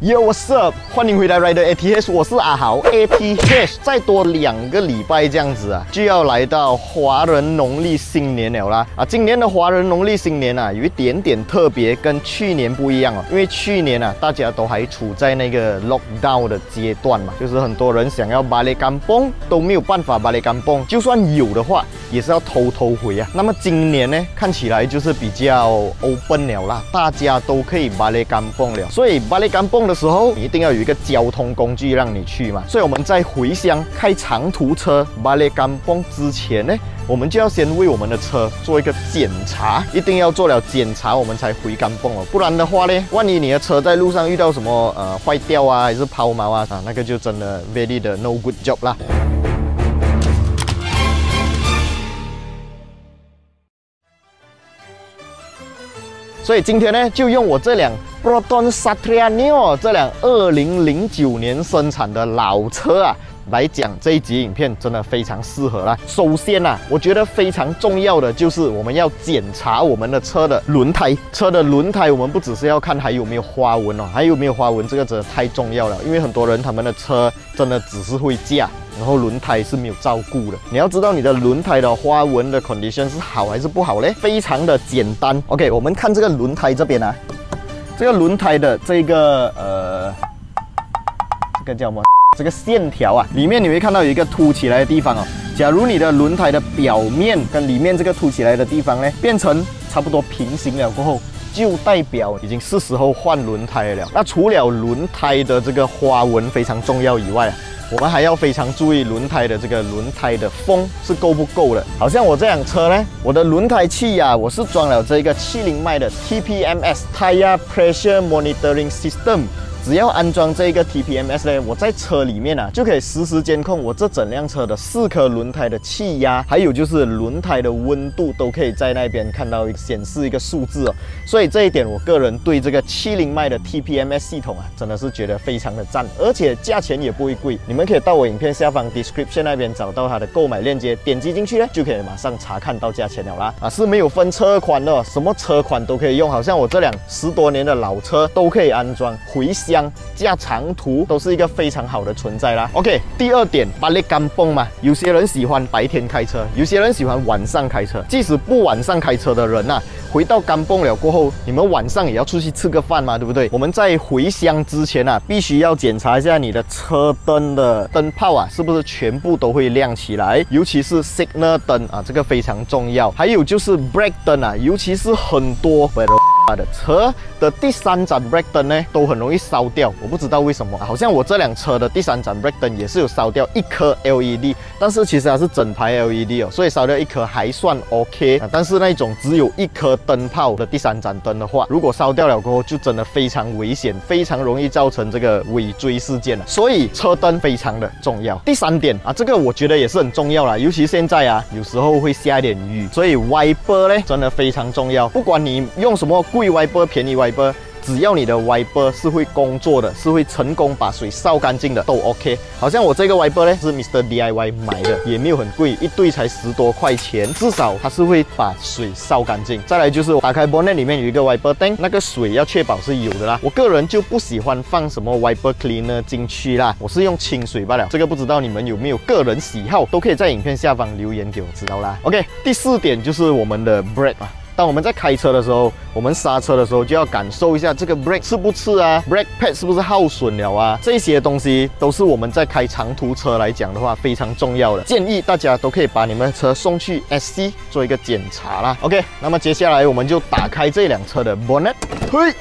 Yo, what's up？ 欢迎回来 Rider ATH， 我是阿豪 ATH。再多2个礼拜这样子啊，就要来到华人农历新年了啦！今年的华人农历新年啊，有一点点特别，跟去年不一样哦。因为去年啊，大家都还处在那个 lockdown 的阶段嘛，就是很多人想要balik kampung都没有办法balik kampung， 就算有的话，也是要偷回啊。那么今年呢，看起来就是比较 open 了啦，大家都可以balik kampung了，所以balik kampung的时候，你一定要有一个交通工具让你去嘛。所以我们在回乡开长途车balik kampung之前呢，我们就要先为我们的车做一个检查，一定要做了检查，我们才回kampung哦。不然的话呢，万一你的车在路上遇到什么坏掉啊，还是抛锚啊，那个就真的 very 的 no good job 啦。所以今天呢，就用我这辆 Proton Satria Neo 这辆2009年生产的老车啊，来讲这一集影片真的非常适合啦。首先啊，我觉得非常重要的就是我们要检查我们的车的轮胎。车的轮胎，我们不只是要看还有没有花纹哦，还有没有花纹这个真的太重要了。因为很多人他们的车真的只是会驾，然后轮胎是没有照顾的。你要知道你的轮胎的花纹的 condition 是好还是不好嘞？非常的简单。OK， 我们看这个轮胎这边啊，这个轮胎的这个这个叫什么？这个线条啊，里面你会看到有一个凸起来的地方哦。假如你的轮胎的表面跟里面这个凸起来的地方呢，变成差不多平行了过后，就代表已经是时候换轮胎了。那除了轮胎的这个花纹非常重要以外啊，我们还要非常注意轮胎的这个轮胎的风是够不够的。好像我这辆车呢，我的轮胎气压我是装了这个70迈的 TPMS Tire Pressure Monitoring System。只要安装这个 TPMS 呢，我在车里面啊就可以实时监控我这整辆车的4颗轮胎的气压，还有就是轮胎的温度都可以在那边看到显示一个数字哦。所以这一点我个人对这个70迈的 TPMS 系统啊，真的是觉得非常的赞，而且价钱也不会贵。你们可以到我影片下方 description 那边找到它的购买链接，点击进去呢就可以马上查看到价钱了啦。是没有分车款的，什么车款都可以用，好像我这辆10多年的老车都可以安装，回乡驾长途都是一个非常好的存在啦。OK， 第二点balik kampung嘛，有些人喜欢白天开车，有些人喜欢晚上开车。即使不晚上开车的人啊，回到kampung了过后，你们晚上也要出去吃个饭嘛，对不对？我们在回乡之前啊，必须要检查一下你的车灯的灯泡啊，是不是全部都会亮起来，尤其是 signal 灯啊，这个非常重要。还有就是 brake 灯啊，尤其是很多的车的第3盏 brake 灯呢，都很容易烧掉。我不知道为什么，好像我这辆车的第3盏 brake 灯也是有烧掉1颗 LED， 但是其实它是整排 LED 哦，所以烧掉1颗还算 OK。但是那种只有1颗灯泡的第3盏灯的话，如果烧掉了过后，就真的非常危险，非常容易造成这个尾追事件了。所以车灯非常的重要。第3点啊，这个我觉得也是很重要啦，尤其现在啊，有时候会下一点雨，所以 wiper 呢真的非常重要。不管你用什么贵 wiper 便宜 wiper， 只要你的 wiper 是会工作的，是会成功把水烧干净的，都 OK。好像我这个 wiper 呢是 Mr. DIY 买的，也没有很贵，一对才10多块钱，至少它是会把水烧干净。再来就是打开 bonnet 里面有一个 wiper tank， 那个水要确保是有的啦。我个人就不喜欢放什么 wiper cleaner 进去啦，我是用清水罢了。这个不知道你们有没有个人喜好，都可以在影片下方留言给我知道啦。OK， 第4点就是我们的 brake 啊。当我们在开车的时候，我们刹车的时候就要感受一下这个 brake 刺不刺啊 ，brake pad 是不是耗损了啊？这些东西都是我们在开长途车来讲的话非常重要的。建议大家都可以把你们的车送去 SC 做一个检查啦。OK， 那么接下来我们就打开这辆车的 bonnet， 嘿。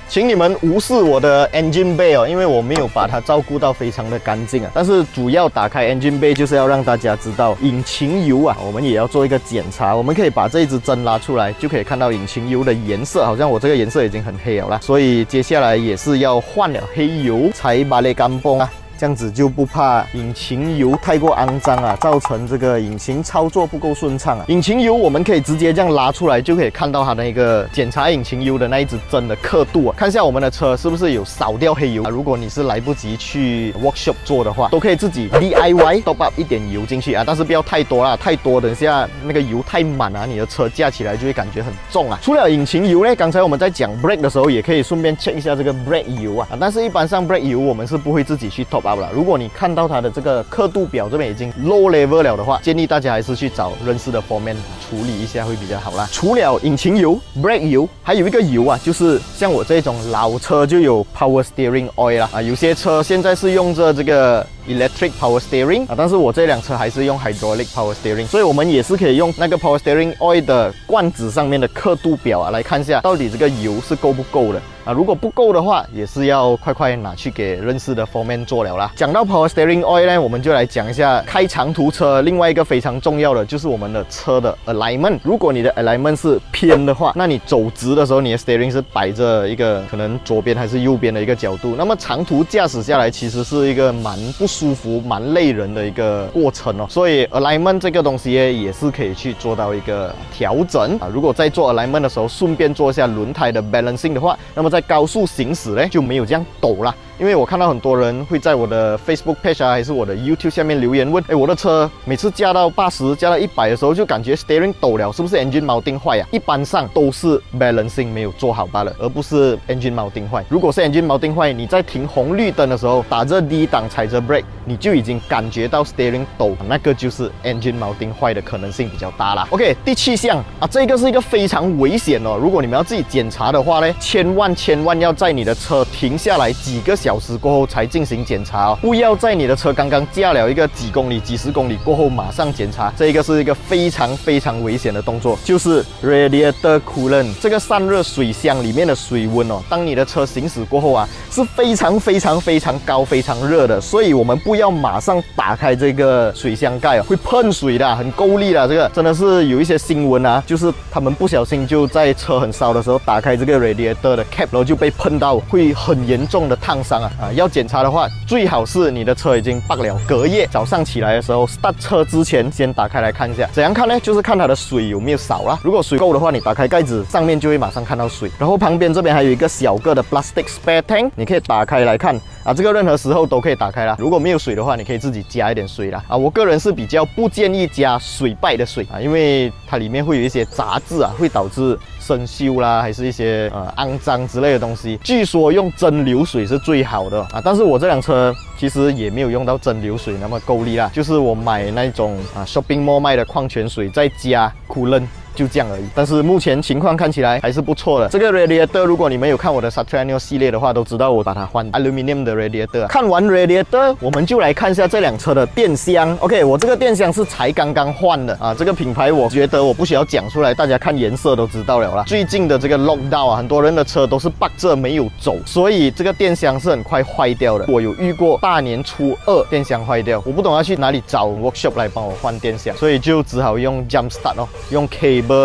请你们无视我的 engine bay 哦，因为我没有把它照顾到非常的干净啊。但是主要打开 engine bay 就是要让大家知道引擎油啊，我们也要做一个检查。我们可以把这一支针拉出来，就可以看到引擎油的颜色。好像我这个颜色已经很黑了啦，所以接下来也是要换了黑油才balik kampung啊。这样子就不怕引擎油太过肮脏啊，造成这个引擎操作不够顺畅啊。引擎油我们可以直接这样拉出来，就可以看到它那个检查引擎油的那一支针的刻度啊。看一下我们的车是不是有少掉黑油啊？如果你是来不及去 workshop 做的话，都可以自己 DIY top up 一点油进去啊，但是不要太多啦，太多等一下那个油太满啊，你的车驾起来就会感觉很重啊。除了引擎油呢，刚才我们在讲 brake 的时候，也可以顺便 check 一下这个 brake 油啊。但是一般上 brake 油我们是不会自己去 top up 了。如果你看到它的这个刻度表这边已经 low level 了的话，建议大家还是去找认识的 foreman 处理一下会比较好啦。除了引擎油、brake 油，还有一个油啊，就是像我这种老车就有 power steering oil 啦啊。有些车现在是用着这个 electric power steering 啊，但是我这辆车还是用 hydraulic power steering， 所以我们也是可以用那个 power steering oil 的罐子上面的刻度表啊，来看一下到底这个油是够不够的啊。如果不够的话，也是要快快拿去给认识的 foreman 做了啦。讲到 power steering oil 呢，我们就来讲一下开长途车另外一个非常重要的，就是我们的车的 alignment。如果你的 alignment 是偏的话，那你走直的时候，你的 steering 是摆着一个可能左边还是右边的一个角度，那么长途驾驶下来其实是一个蛮不舒服、蛮累人的一个过程哦。所以 alignment 这个东西也是可以去做到一个调整啊。如果在做 alignment 的时候，顺便做一下轮胎的 balancing 的话，那么在高速行驶呢就没有这样抖啦。因为我看到很多人会在我的 Facebook page 啊，还是我的 YouTube 下面留言问，我的车每次加到80、加到100的时候，就感觉 steering 抖了，是不是 engine mounting 坏啊？一般上都是 balancing 没有做好罢了，而不是 engine mounting 坏。如果是 engine mounting 坏，你在停红绿灯的时候打着 D 档踩着 brake， 你就已经感觉到 steering 抖，那个就是 engine mounting 坏的可能性比较大啦。OK， 第7项啊，这个是一个非常危险哦。如果你们要自己检查的话呢，千万要在你的车停下来几个小时过后才进行检查哦，不要在你的车刚刚驾了一个几公里、几十公里过后马上检查，这个是一个非常危险的动作，就是 radiator coolant 这个散热水箱里面的水温哦，当你的车行驶过后啊，是非常高、非常热的，所以我们不要马上打开这个水箱盖哦，会喷水的，很够力的。这个真的是有一些新闻啊，就是他们不小心就在车很烧的时候打开这个 radiator 的 cap， 然后就被喷到，会很严重的烫伤啊。要检查的话，最好是你的车已经爆了，隔夜早上起来的时候 start 车之前先打开来看一下。怎样看呢？就是看它的水有没有少啦。如果水够的话，你打开盖子，上面就会马上看到水。然后旁边这边还有一个小个的 plastic spare tank， 你可以打开来看啊，这个任何时候都可以打开啦。如果没有水的话，你可以自己加一点水啦。啊，我个人是比较不建议加水败的水啊，因为它里面会有一些杂质啊，会导致生锈啦，还是一些肮脏之类的东西。据说用蒸馏水是最好的啊，但是我这辆车其实也没有用到蒸馏水那么够力啦，就是我买那种shopping mall 卖的矿泉水，再加coolant，就这样而已。但是目前情况看起来还是不错的。这个 radiator， 如果你们有看我的 Satriano 系列的话，都知道我把它换 aluminium 的 radiator。看完 radiator， 我们就来看一下这辆车的电箱。OK， 我这个电箱是才刚刚换的啊。这个品牌我觉得我不需要讲出来，大家看颜色都知道了啦。最近的这个 lockdown 啊，很多人的车都是绑着没有走，所以这个电箱是很快坏掉的。我有遇过大年初2电箱坏掉，我不懂要去哪里找 workshop 来帮我换电箱，所以就只好用 jump start 哦，用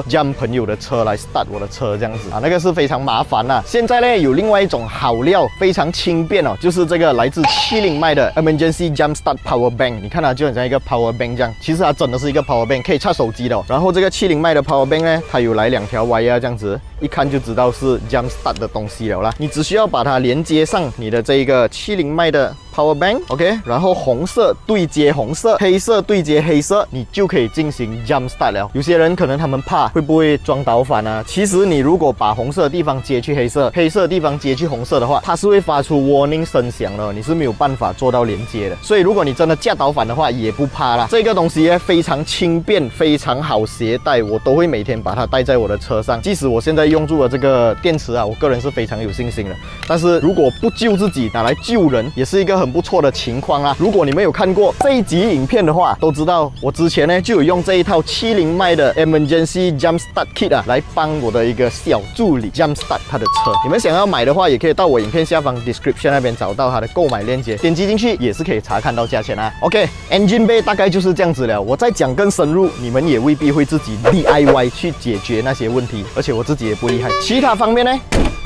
jump 朋友的车来 start 我的车这样子啊，那个是非常麻烦啦。现在呢有另外一种好料，非常轻便哦，就是这个来自70迈的 Emergency Jump Start Power Bank。你看它就很像一个 Power Bank 这样，其实它真的是一个 Power Bank， 可以插手机的哦。然后这个70迈的 Power Bank 呢，它有来2条 wire 这样子，一看就知道是 Jump Start 的东西了啦。你只需要把它连接上你的这一个70迈的Power Bank， OK， 然后红色对接红色，黑色对接黑色，你就可以进行 Jump Start 了。有些人可能他们怕会不会撞倒反啊？其实你如果把红色的地方接去黑色，黑色的地方接去红色的话，它是会发出 warning 声响的，你是没有办法做到连接的。所以如果你真的驾倒反的话，也不怕啦。这个东西非常轻便，非常好携带，我都会每天把它带在我的车上。即使我现在用住的这个电池啊，我个人是非常有信心的。但是如果不救自己，拿来救人，也是一个很不错的情况啦。如果你们有看过这一集影片的话，都知道我之前呢就有用这一套70迈的 Emergency Jump Start Kit 啊，来帮我的一个小助理 Jump Start 他的车。你们想要买的话，也可以到我影片下方 description 那边找到它的购买链接，点击进去也是可以查看到价钱啊。OK，Engine Bay 大概就是这样子了。我再讲更深入，你们也未必会自己 DIY 去解决那些问题，而且我自己也不厉害。其他方面呢？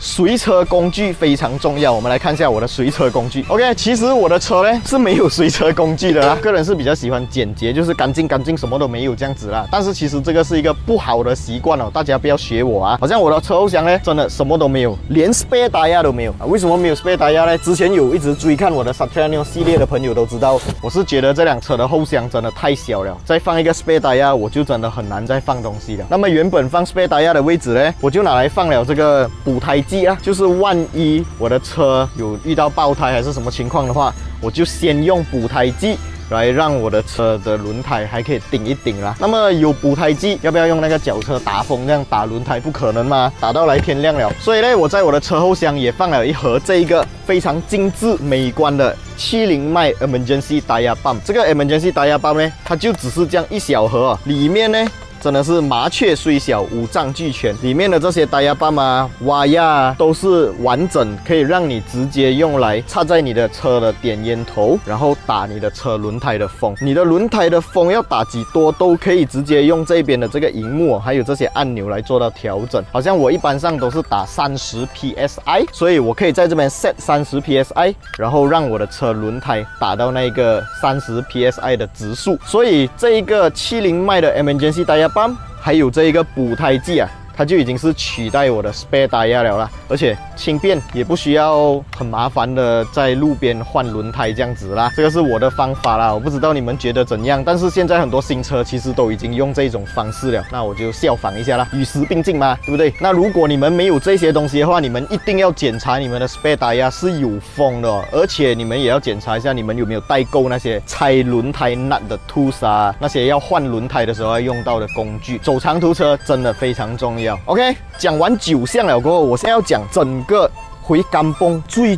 随车工具非常重要，我们来看一下我的随车工具。OK， 其实我的车呢是没有随车工具的啦，个人是比较喜欢简洁，就是干净，什么都没有这样子啦。但是其实这个是一个不好的习惯哦，大家不要学我啊。好像我的车后箱呢，真的什么都没有，连 spare tire 都没有啊。为什么没有 spare tire 呢？之前有一直追看我的 Satriano 系列的朋友都知道，我是觉得这辆车的后箱真的太小了，再放一个 spare tire 我就真的很难再放东西了。那么原本放 spare tire 的位置呢，我就拿来放了这个补胎剂啊，就是万一我的车有遇到爆胎还是什么情况的话，我就先用补胎剂来让我的车的轮胎还可以顶一顶啦。那么有补胎剂，要不要用那个脚车打风这样打轮胎？不可能嘛，打到来天亮了。所以呢，我在我的车后箱也放了一盒这一个非常精致美观的70迈 Emergency Tire Pump。这个 Emergency Tire Pump 呢，它就只是这样一小盒哦，里面呢真的是麻雀虽小，五脏俱全。里面的这些tire pump啊、瓦呀都是完整，可以让你直接用来插在你的车的点烟头，然后打你的车轮胎的风。你的轮胎的风要打几多，都可以直接用这边的这个荧幕，还有这些按钮来做到调整。好像我一般上都是打30 psi， 所以我可以在这边 set 30 psi， 然后让我的车轮胎打到那个30 psi 的直数。所以这一个70迈的 Emergency Tire Pump， 还有这一个补胎剂啊，它就已经是取代我的 spare tire 了啦，而且轻便，也不需要很麻烦的在路边换轮胎这样子啦。这个是我的方法啦，我不知道你们觉得怎样。但是现在很多新车其实都已经用这种方式了，那我就效仿一下啦，与时并进嘛，对不对？那如果你们没有这些东西的话，你们一定要检查你们的 spare tire 是有风的哦，而且你们也要检查一下你们有没有带够那些拆轮胎 nut 的 tools 啊，那些要换轮胎的时候要用到的工具。走长途车真的非常重要。OK， 讲完9项了过后，我现在要讲整个回甘崩最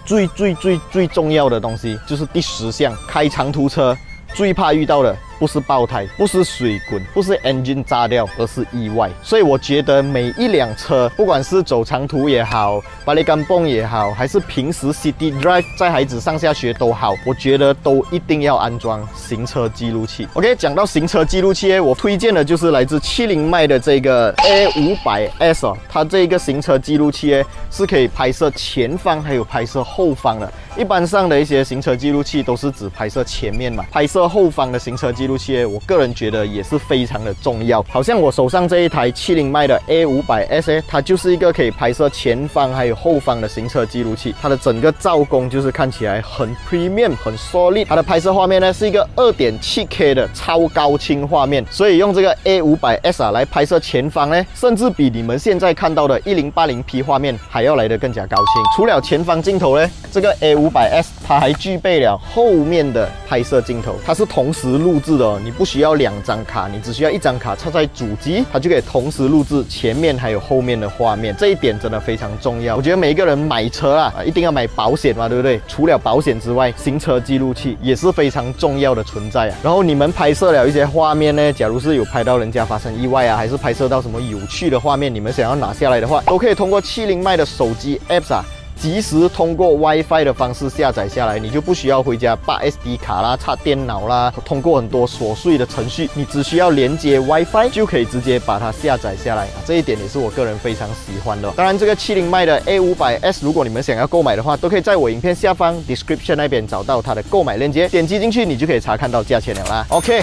重要的东西，就是第10项。开长途车最怕遇到的不是爆胎，不是水滚，不是 engine 炸掉，而是意外。所以我觉得每一辆车，不管是走长途也好，巴黎甘崩也好，还是平时 city drive 载孩子上下学都好，我觉得都一定要安装行车记录器。OK， 讲到行车记录器，我推荐的就是来自70迈的这个 A500S 哦，它这个行车记录器是可以拍摄前方还有拍摄后方的。一般上的一些行车记录器都是只拍摄前面嘛，拍摄后方的行车记录器，我个人觉得也是非常的重要。好像我手上这一台70迈的 A500S， 它就是一个可以拍摄前方还有后方的行车记录器。它的整个造工就是看起来很 premium 很 solid。它的拍摄画面呢是一个 2.7K 的超高清画面，所以用这个 A500S 啊来拍摄前方呢，甚至比你们现在看到的 1080p 画面还要来得更加高清。除了前方镜头呢，这个 A500S 它还具备了后面的拍摄镜头，它是同时录制的哦，你不需要2张卡，你只需要1张卡插在主机，它就可以同时录制前面还有后面的画面。这一点真的非常重要。我觉得每一个人买车啊，一定要买保险嘛，对不对？除了保险之外，行车记录器也是非常重要的存在啊。然后你们拍摄了一些画面呢，假如是有拍到人家发生意外啊，还是拍摄到什么有趣的画面，你们想要拿下来的话，都可以通过70迈的手机 Apps 啊，及时通过 WiFi 的方式下载下来，你就不需要回家拔 SD 卡啦、插电脑啦，通过很多琐碎的程序，你只需要连接 WiFi 就可以直接把它下载下来。这一点也是我个人非常喜欢的。当然，这个70迈的 A500S， 如果你们想要购买的话，都可以在我影片下方 description 那边找到它的购买链接，点击进去你就可以查看到价钱了啦。OK。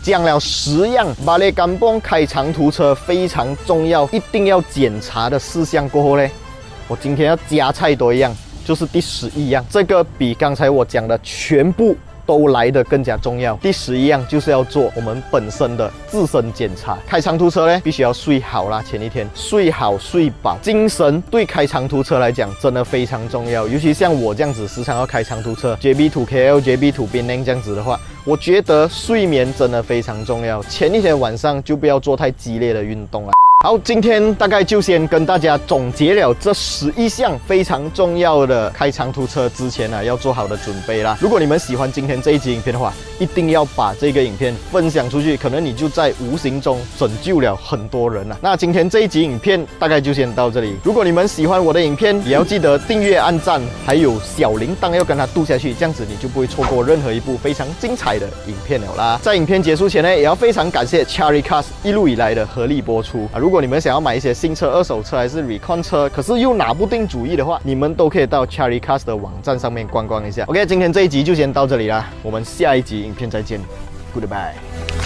讲了10样巴黎甘崩开长途车非常重要，一定要检查的事项过后呢，我今天要加菜多一样，就是第11样，这个比刚才我讲的全部都来得更加重要。第11样就是要做我们本身的自身检查。开长途车呢，必须要睡好啦，前一天睡好睡饱，精神对开长途车来讲真的非常重要。尤其像我这样子时常要开长途车 ，JB to KL、JB to Penang 这样子的话，我觉得睡眠真的非常重要。前一天晚上就不要做太激烈的运动啦。好，今天大概就先跟大家总结了这11项非常重要的开长途车之前要做好的准备啦。如果你们喜欢今天这一集影片的话，一定要把这个影片分享出去，可能你就在无形中拯救了很多人啦。那今天这一集影片大概就先到这里。如果你们喜欢我的影片，也要记得订阅、按赞，还有小铃铛要跟它嘟下去，这样子你就不会错过任何一部非常精彩的影片了啦。在影片结束前呢，也要非常感谢 Cherry Cars 一路以来的合力播出啊。如果你们想要买一些新车、二手车还是 recon 车，可是又拿不定主意的话，你们都可以到 Cherry Cars 的网站上面逛逛一下。OK， 今天这一集就先到这里啦，我们下一集影片再见 ，Goodbye。